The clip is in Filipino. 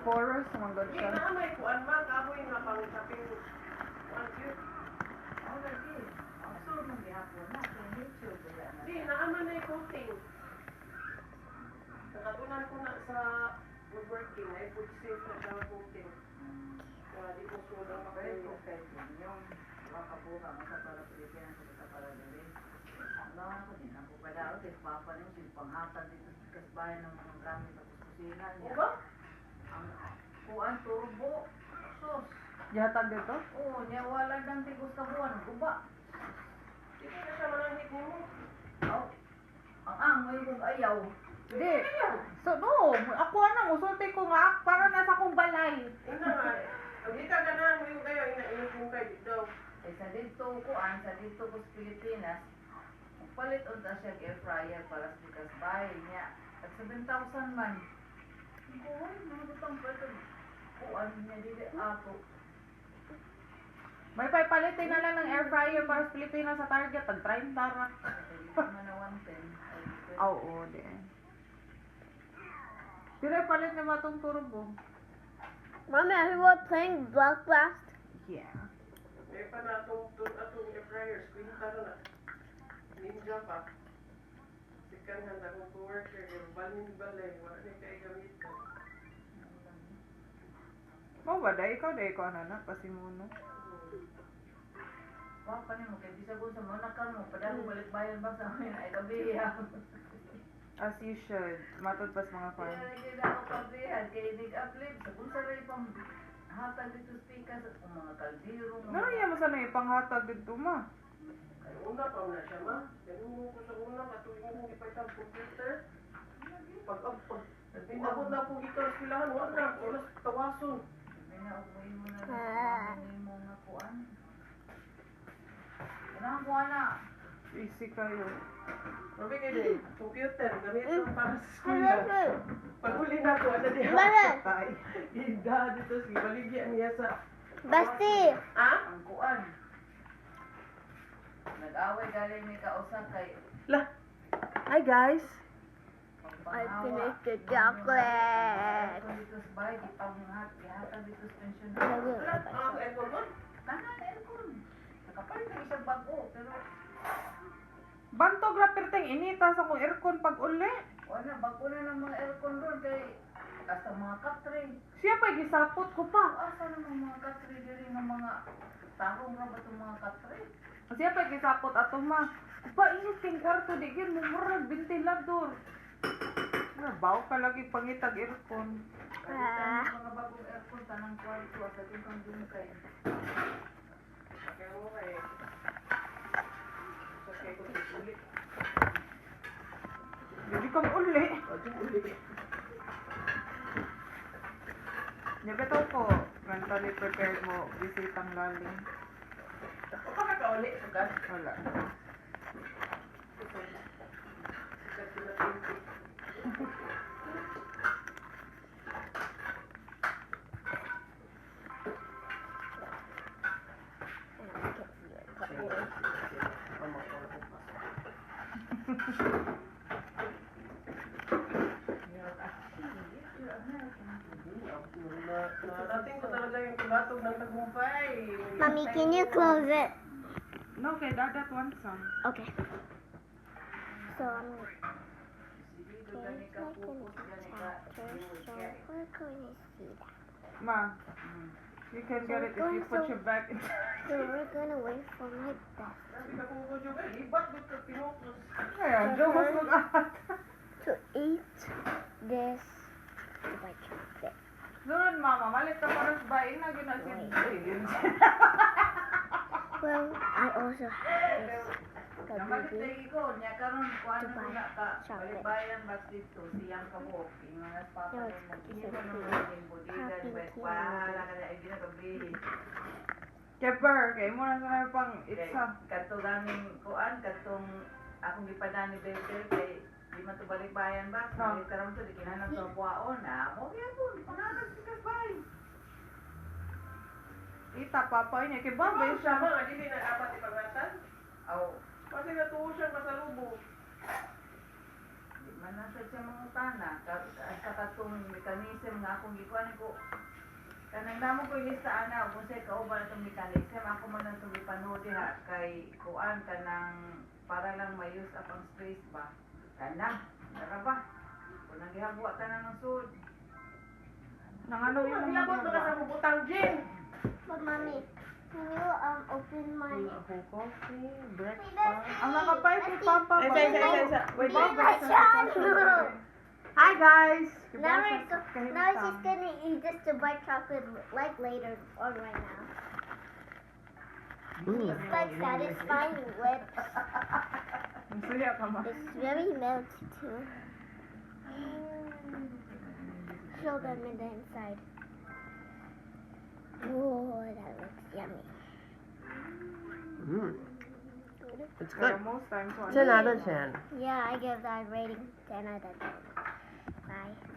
Chorus, mga god Di siya. na may kuan man kahoy nga pang shopping. Ang cute. Di naaman na yung coating. Nakatunan ko na sa woodworking ay food safe na siya coating. Kaya di ko sure ang Pero makayo. okay, yung makabuha mo sa para Pilipinas sa para dili. Ang ko din ako kada o papa niyo sin panghatag dito sa kasbayan ng mga gamit sa kusina niya. Uba? Ang kuan turbo. Sus. Gihatag dito? Oo, niya wala nang tigos ka buwan, guba. Di ko na siya mananghit mo. Aw. Ang amoy kong ayaw. Di. So, no. Ako anang usulti ko nga. Para nasa akong balay. Ina nga. Ang dita ka na, mo kayo, ina-init mo kayo dito. Eh sa dito kuan, sa dito ko sa Pilipinas, palit unta siya air fryer para sa kasbayan niya. At 7,000 man. Kuan, mga butang pwede. Kuan niya dili ato. May palitin na lang ng air fryer para sa Pilipinas sa Target. Tag 30 ra. Hindi naman na 110. Oo, di. Dire palit na matong turbo. Mommy, are we playing Block Blast? Yeah. May pa na atong air fryers, kwinta na. Ninja pa. Second hand akong co-worker, yung balin balay, wala na kayo gamitan. Mo ba da ikaw ano na pasimuno. Papa ni mo kay bisa ko sa mga nakal mo padahong balik bayan ba sa amin ay kabiya. As you should. Matod pas mga Kaya farm. hindi na ako kabihan kay nig uplift sa kung sa ray pang hatag dito speaker sa mga kaldero. Ano niya mo sana ipanghatag dito ma? Ay, una pa na siya ma. Ganun ko sa una, matuwing mo ipaitan computer. Pag abot na po ito sa silahan, wala na, oras tawason. May naupuin mo na lang mo nga kuan. Ano kuan na? Easy kayo. Sabi kayo din, computer, gamitin para sa eskwela. Pag uli na po, ano di Bakit? Tay. Ida dito, si baligyan niya sa... Basti! Ha? Ang kuan. Nag-away galing may kausap kay La. Hi guys. I finished the chocolate. Dito sa bahay, di pang ihatag dito sa pensyon. Wala, ang aircon mo? Tanan aircon. Nakapalit na isang bago, pero Bantog ra perteng inita sa kong aircon pag uli. wala, bago na ng mga aircon doon kay hasta mga katri. Siya pa gisapot ko pa. Asa naman mga katri diri ng mga tarong ra ba itong mga katri? Siya pa gisapot ato ma. Pa init king kwarto di gyud mo murag ventilador. Baw ka lagi pangitag aircon. Kalitan ng mga bagong aircon tanang kwarto at ating kang dungkay. Kaya mo kay... Sa kaya ko uli. Hindi ka mo uli. Pwede uli. Nabito ko. Mentally prepared mo. Bisitang lalim. Ako pa kakauli, sugat. Wala. Sugat ko na 20. Narating ko talaga yung kulatog ng tagumpay. Mommy, can you close it? No, kay dadat one some. Okay. So I'm Dito gani ka focus gani ka. so we're going to see that. Ma, you can get it if you put your back in. So we're gonna wait for my dad Sabi ka kung gusto ka, ibat dito pinutos. Kaya, jokos mag-ahat. to eat this white chocolate. Doon, mama, malit ka para sa bain na ginasin. Well, I also have this Namalit baby. lagi ko, niya karon kuan To mo buy na ka. chocolate. Balibayan bas dito siyang kabuok. Yung mga papa No, mo it's hindi so mo cute. nang bodigan Happy ba tea. wala ka na ay ginagabi. Keper, kaya mo na sa pang itsa. Kadto gaming kuan kadtong akong gipadani better kay di man to balibayan ba? No. Kay karon to di kinahanglan sa buwaon na. Mo gyapon pangalan si kasbay. Ita, papa niya. Kaya Babay babay siya siya. mga dili na apat ipangatan. Aw, Kasi natuwa siya masalubong. manasa siya mga tana. Sa katong mechanism nga akong gikuan ko. Kanang namo ko ilista ana kung say kauban itong mechanism ako man ang itong ipanood diha kay kuan kanang para lang mayus apang space ba. Kana, dara ba? Kung naghihabwa ka na ng sud. Nang ano yun ang Labot ka sa bubutang gin. But mommy, can you open my? coffee, Wait, breakfast. that's Ang me. nakapay si That's Papa. Isa, isa, isa, isa. Wait, Me, my son. Hi guys! Now she's gonna eat just a white chocolate like later or right now. It's like satisfying lips. Masuya ka ma. It's very melty too. Show them in the inside. Oh, that looks yummy. It's Pero good. most times, It's another 10. Yeah, I give that rating 10 out of 10.